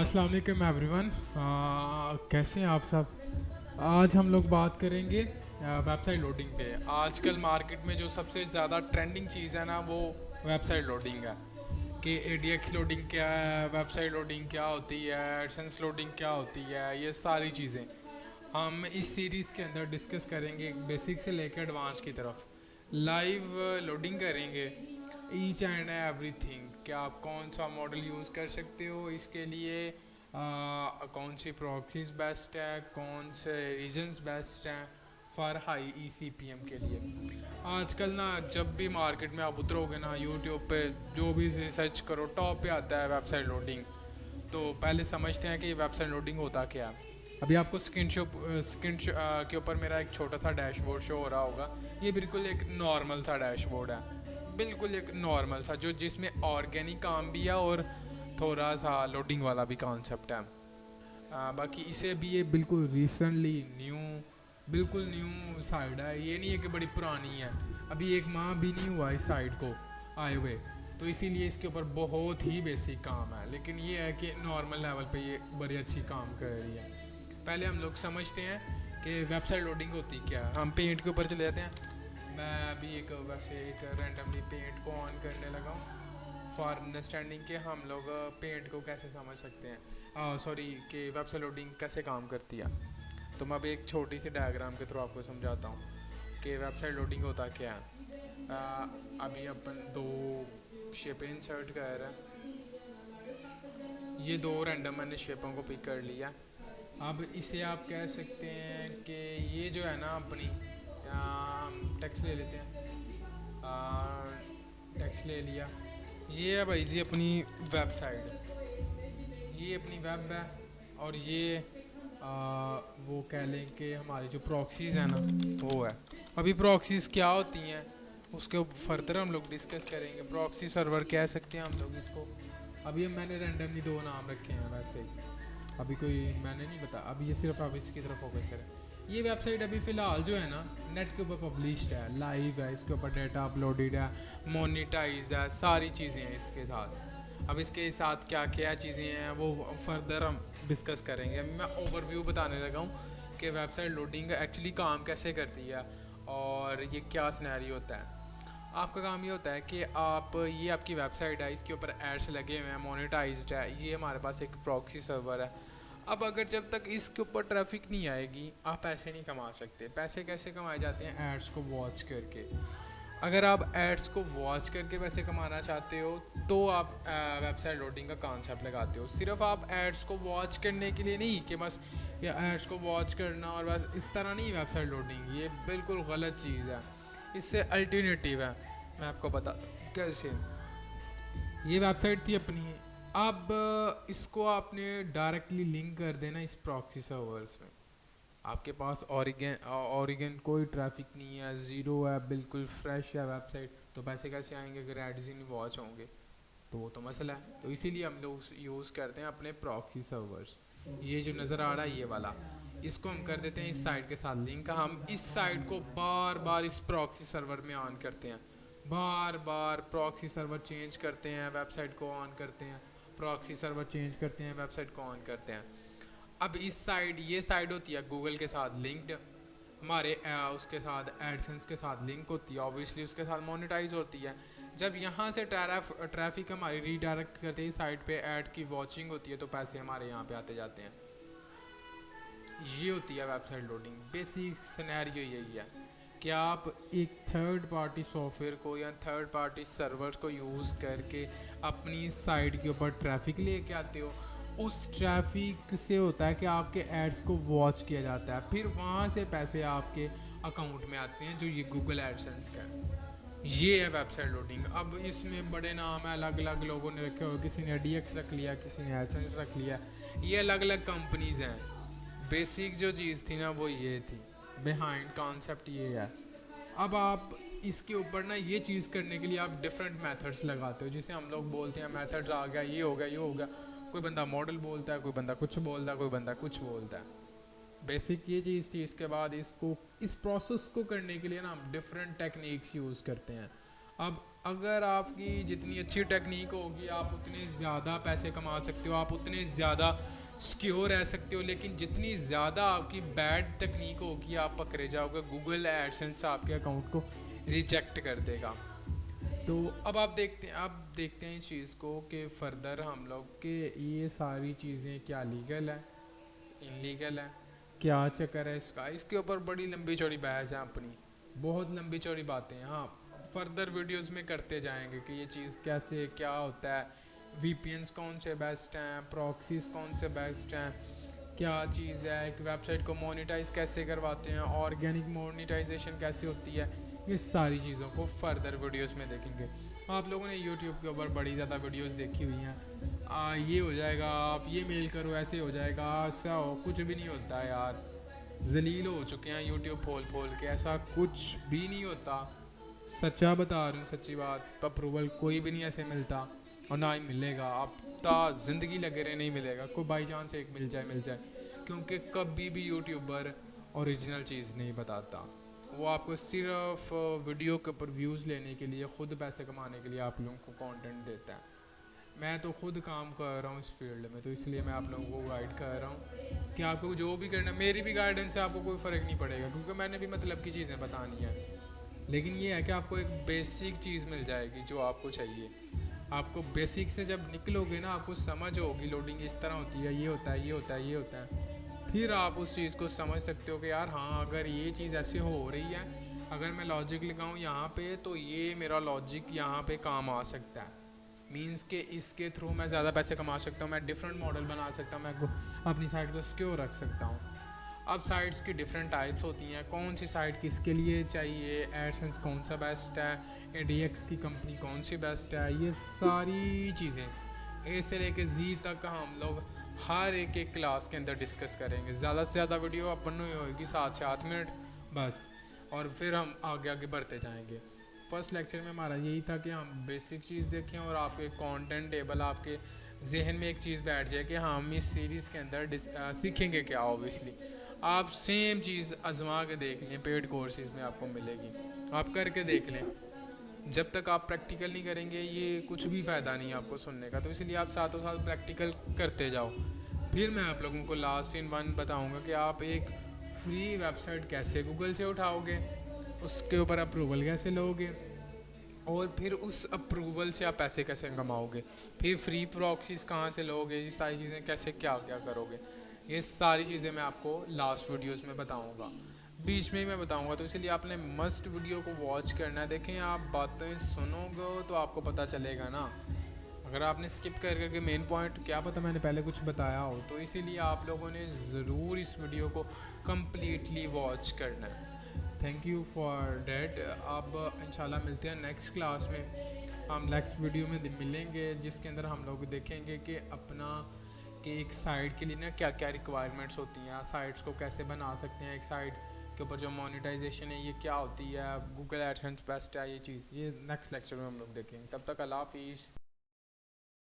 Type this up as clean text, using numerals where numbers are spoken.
अस्सलाम वालेकुम एवरीवन। कैसे हैं आप सब। आज हम लोग बात करेंगे वेबसाइट लोडिंग पे। आजकल मार्केट में जो सबसे ज़्यादा ट्रेंडिंग चीज़ है ना, वो वेबसाइट लोडिंग है। कि एडीएक्स लोडिंग क्या है, वेबसाइट लोडिंग क्या होती है, एडसेंस लोडिंग क्या होती है, ये सारी चीज़ें हम इस सीरीज़ के अंदर डिस्कस करेंगे, बेसिक से लेकर एडवांस की तरफ। लाइव लोडिंग करेंगे ईच एंड एवरीथिंग, कि आप कौन सा मॉडल यूज़ कर सकते हो, इसके लिए कौन सी प्रॉक्सीज बेस्ट है, कौन से रीजन्स बेस्ट हैं फॉर हाई ईसीपीएम के लिए। आजकल ना जब भी मार्केट में आप उतरोगे ना, यूट्यूब पे जो भी सर्च करो, टॉप पे आता है वेबसाइट लोडिंग। तो पहले समझते हैं कि वेबसाइट लोडिंग होता क्या है। अभी आपको स्क्रीन के ऊपर मेरा एक छोटा सा डैशबोर्ड शो हो रहा होगा। ये बिल्कुल एक नॉर्मल सा डैशबोर्ड है, बिल्कुल एक नॉर्मल सा, जो जिसमें ऑर्गेनिक काम भी है और थोड़ा सा लोडिंग वाला भी कॉन्सेप्ट है। बाकी इसे भी ये बिल्कुल रिसेंटली न्यू, बिल्कुल न्यू साइड है। ये नहीं है कि बड़ी पुरानी है, अभी एक माह भी नहीं हुआ इस साइड को आए हुए। तो इसीलिए इसके ऊपर बहुत ही बेसिक काम है, लेकिन ये है कि नॉर्मल लेवल पे ये बड़ी अच्छी काम कर रही है। पहले हम लोग समझते हैं कि वेबसाइट लोडिंग होती क्या है। हम पेंट के ऊपर चले जाते हैं। मैं अभी एक रैंडमली पेंट को ऑन करने लगा हूँ फॉर अंडरस्टैंडिंग के हम लोग पेंट को कैसे समझ सकते हैं, सॉरी, कि वेबसाइट लोडिंग कैसे काम करती है। तो मैं अब एक छोटी सी डायग्राम के थ्रू आपको समझाता हूँ कि वेबसाइट लोडिंग होता क्या है। अभी अपन दो शेपें इंसर्ट कर रहे हैं। ये दो रैंडम मैंने शेपों को पिक कर लिया। अब इसे आप कह सकते हैं कि ये जो है ना अपनी, टेक्स्ट ले लेते हैं। टेक्स्ट ले लिया। ये है भाई जी अपनी वेबसाइट, ये अपनी वेब है। और ये वो कह लें कि हमारी जो प्रॉक्सीज़ है ना, वो है। अभी प्रॉक्सीज़ क्या होती हैं उसके फर्दर हम लोग डिस्कस करेंगे। प्रॉक्सी सर्वर कह सकते हैं हम लोग इसको। अभी मैंने रैंडमली दो नाम रखे हैं वैसे ही, अभी कोई मैंने नहीं बता, अभी ये सिर्फ आप इसकी तरफ फोकस करें। ये वेबसाइट अभी फ़िलहाल जो है ना नेट के ऊपर पब्लिश्ड है, लाइव है, इसके ऊपर डेटा अपलोडेड है, मोनिटाइज है, सारी चीज़ें हैं इसके साथ। अब इसके साथ क्या क्या चीज़ें हैं वो फर्दर हम डिस्कस करेंगे। मैं ओवरव्यू बताने लगा हूँ कि वेबसाइट लोडिंग एक्चुअली काम कैसे करती है और ये क्या सिनेरियो होता है। आपका काम ये होता है कि आप, ये आपकी वेबसाइट है, इसके ऊपर एड्स लगे हुए हैं, मोनेटाइज्ड है, ये हमारे पास एक प्रॉक्सी सर्वर है। अब अगर जब तक इसके ऊपर ट्रैफिक नहीं आएगी आप पैसे नहीं कमा सकते। पैसे कैसे कमाए जाते हैं? एड्स को वॉच करके। अगर आप एड्स को वॉच करके पैसे कमाना चाहते हो तो आप वेबसाइट लोडिंग का कॉन्सेप्ट लगाते हो। सिर्फ आप एड्स को वॉच करने के लिए नहीं कि बस ये एड्स को वॉच करना और बस इस तरह नहीं। वेबसाइट लोडिंग ये बिल्कुल गलत चीज़ है, इससे अल्टरनेटिव है। मैं आपको बताता हूँ कैसे। ये वेबसाइट थी अपनी, अब इसको आपने डायरेक्टली लिंक कर देना इस प्रॉक्सी सर्वर्स में। आपके पास ओरिगन कोई ट्रैफिक नहीं है, ज़ीरो है, बिल्कुल फ्रेश है वेबसाइट। तो पैसे कैसे आएंगे अगर एड्स ही नहीं वॉच होंगे? तो वो तो मसला है। तो इसीलिए हम लोग यूज़ करते हैं अपने प्रॉक्सी सर्वर्स। ये जो नज़र आ रहा है ये वाला, इसको हम कर देते हैं इस साइट के साथ लिंक। हम इस साइट को बार बार इस प्रॉक्सी सर्वर में ऑन करते हैं, बार बार प्रॉक्सी सर्वर चेंज करते हैं, वेबसाइट को ऑन करते हैं, प्रॉक्सी सर्वर चेंज करते हैं, वेबसाइट को ऑन करते हैं। अब इस साइड, ये साइड होती है गूगल के साथ लिंक्ड, हमारे उसके साथ एडसेंस के साथ लिंक होती है, ऑब्वियसली उसके साथ मोनेटाइज होती है। जब यहाँ से ट्रैफिक हमारी रीडायरेक्ट करते ही साइट पे ऐड की वॉचिंग होती है, तो पैसे हमारे यहाँ पे आते जाते हैं। ये होती है वेबसाइट लोडिंग। बेसिक सिनेरियो यही है कि आप एक थर्ड पार्टी सॉफ्टवेयर को या थर्ड पार्टी सर्वर को यूज़ करके अपनी साइट के ऊपर ट्रैफिक लेके आते हो। उस ट्रैफिक से होता है कि आपके एड्स को वॉच किया जाता है, फिर वहाँ से पैसे आपके अकाउंट में आते हैं, जो ये गूगल एडसेंस का है। ये है वेबसाइट लोडिंग। अब इसमें बड़े नाम है, अलग अलग लोगों ने रखे हुए, किसी ने डीएक्स रख लिया, किसी ने एडसेंस रख लिया। ये अलग अलग कंपनीज हैं। बेसिक जो चीज़ थी ना वो ये थी, बिहाइंड कॉन्सेप्ट ये है। अब आप इसके ऊपर ना ये चीज़ करने के लिए आप डिफरेंट मेथड्स लगाते हो, जिसे हम लोग बोलते हैं मेथड्स आ गया, ये हो गया, ये हो गया। कोई बंदा मॉडल बोलता है, कोई बंदा कुछ बोलता है, कोई बंदा कुछ बोलता है। बेसिक ये चीज़ थी। इसके बाद इसको, इस प्रोसेस को करने के लिए ना हम डिफरेंट टेक्निक्स यूज़ करते हैं। अब अगर आपकी जितनी अच्छी टेक्निक होगी आप उतने ज़्यादा पैसे कमा सकते हो, आप उतने ज़्यादा सिक्योर रह सकते हो। लेकिन जितनी ज़्यादा आपकी बैड टेक्निक होगी आप पकड़े जाओगे, गूगल एडसेंस आपके अकाउंट को रिजेक्ट कर देगा। तो अब आप देखते हैं इस चीज़ को कि फ़र्दर हम लोग के ये सारी चीज़ें क्या लीगल है, इनलीगल है, क्या चक्कर है इसका, इसके ऊपर बड़ी लंबी चौड़ी बहस है अपनी, बहुत लंबी चौड़ी बातें हैं। हाँ, फर्दर वीडियोस में करते जाएंगे कि ये चीज़ कैसे क्या होता है, वीपीएन्स कौन से बेस्ट हैं, प्रॉक्सीज कौन से बेस्ट हैं, क्या चीज़ है, एक वेबसाइट को मोनेटाइज कैसे करवाते हैं, ऑर्गेनिक मोनेटाइजेशन कैसे होती है, ये सारी चीज़ों को फर्दर वीडियोस में देखेंगे। आप लोगों ने यूट्यूब के ऊपर बड़ी ज़्यादा वीडियोस देखी हुई हैं, ये हो जाएगा, आप ये मेल करो, ऐसे हो जाएगा, ऐसा हो, कुछ भी नहीं होता है यार। जलील हो चुके हैं यूट्यूब खोल खोल के, ऐसा कुछ भी नहीं होता। सच्चा बता रहा हूँ, सच्ची बात, अप्रूवल कोई भी नहीं ऐसे मिलता और ना ही मिलेगा। अब ता ज़िंदगी लगे रहे नहीं मिलेगा, कोई बाई चांस एक मिल जाए, क्योंकि कभी भी यूट्यूबर ओरिजिनल चीज़ नहीं बताता। वो आपको सिर्फ वीडियो के ऊपर व्यूज़ लेने के लिए, ख़ुद पैसे कमाने के लिए आप लोगों को कंटेंट देता है। मैं तो खुद काम कर रहा हूँ इस फील्ड में, तो इसलिए मैं आप लोगों को गाइड कर रहा हूँ कि आपको जो भी करना, मेरी भी गाइडेंस से आपको कोई फ़र्क नहीं पड़ेगा, क्योंकि मैंने भी मतलब की चीज़ें बतानी है। लेकिन ये है कि आपको एक बेसिक चीज़ मिल जाएगी जो आपको चाहिए। आपको बेसिक से जब निकलोगे ना, आपको समझ होगी लोडिंग इस तरह होती है, ये होता है, ये होता है, ये होता है, फिर आप उस चीज़ को समझ सकते हो कि यार हाँ, अगर ये चीज़ ऐसे हो रही है, अगर मैं लॉजिक लगाऊँ यहाँ पे, तो ये मेरा लॉजिक यहाँ पे काम आ सकता है। मीन्स के इसके थ्रू मैं ज़्यादा पैसे कमा सकता हूँ, मैं डिफरेंट मॉडल बना सकता हूँ, मैं अपनी साइट को सिक्योर रख सकता हूँ। अब साइट्स की डिफरेंट टाइप्स होती हैं, कौन सी साइट किसके लिए चाहिए, एडसेंस कौन सा बेस्ट है, एडीएक्स की कंपनी कौन सी बेस्ट है, ये सारी चीज़ें ए से लेके जी तक हम लोग हर एक क्लास के अंदर डिस्कस करेंगे। ज़्यादा से ज़्यादा वीडियो अपन होगी 7 से 8 मिनट बस, और फिर हम आगे आगे बढ़ते जाएंगे। फर्स्ट लेक्चर में हमारा यही था कि हम बेसिक चीज़ देखें और आपके कंटेंट टेबल, आपके जहन में एक चीज़ बैठ जाए कि हाँ, हम इस सीरीज़ के अंदर सीखेंगे क्या। ऑब्वियसली आप सेम चीज़ आजमा के देख लें, पेड कोर्सेज में आपको मिलेगी, आप करके देख लें। जब तक आप प्रैक्टिकल नहीं करेंगे ये कुछ भी फ़ायदा नहीं है आपको सुनने का, तो इसलिए आप साथों साथ प्रैक्टिकल करते जाओ। फिर मैं आप लोगों को लास्ट इन वन बताऊंगा कि आप एक फ्री वेबसाइट कैसे गूगल से उठाओगे, उसके ऊपर अप्रूवल कैसे लोगे, और फिर उस अप्रूवल से आप पैसे कैसे कमाओगे, फिर फ्री प्रॉक्सीज कहाँ से लोगे, ये सारी चीज़ें कैसे क्या क्या करोगे, ये सारी चीज़ें मैं आपको लास्ट वीडियोस में बताऊंगा, बीच में ही मैं बताऊंगा। तो इसलिए आपने मस्ट वीडियो को वॉच करना है। देखें, आप बातें सुनोगे तो आपको पता चलेगा ना, अगर आपने स्किप कर करके मेन पॉइंट, क्या पता मैंने पहले कुछ बताया हो, तो इसीलिए आप लोगों ने ज़रूर इस वीडियो को कम्प्लीटली वॉच करना है। Thank you for that. अब इंशाल्लाह मिलते हैं नेक्स्ट क्लास में, हम नेक्स्ट वीडियो में मिलेंगे, जिसके अंदर हम लोग देखेंगे कि अपना कि एक साइट के लिए ना क्या क्या रिक्वायरमेंट्स होती हैं, साइट्स को कैसे बना सकते हैं, एक साइट के ऊपर जो मोनेटाइजेशन है ये क्या होती है, गूगल एडसेंस बेस्ट है, ये चीज़, ये नेक्स्ट लेक्चर में हम लोग देखेंगे। तब तक अल्लाह हाफिज़।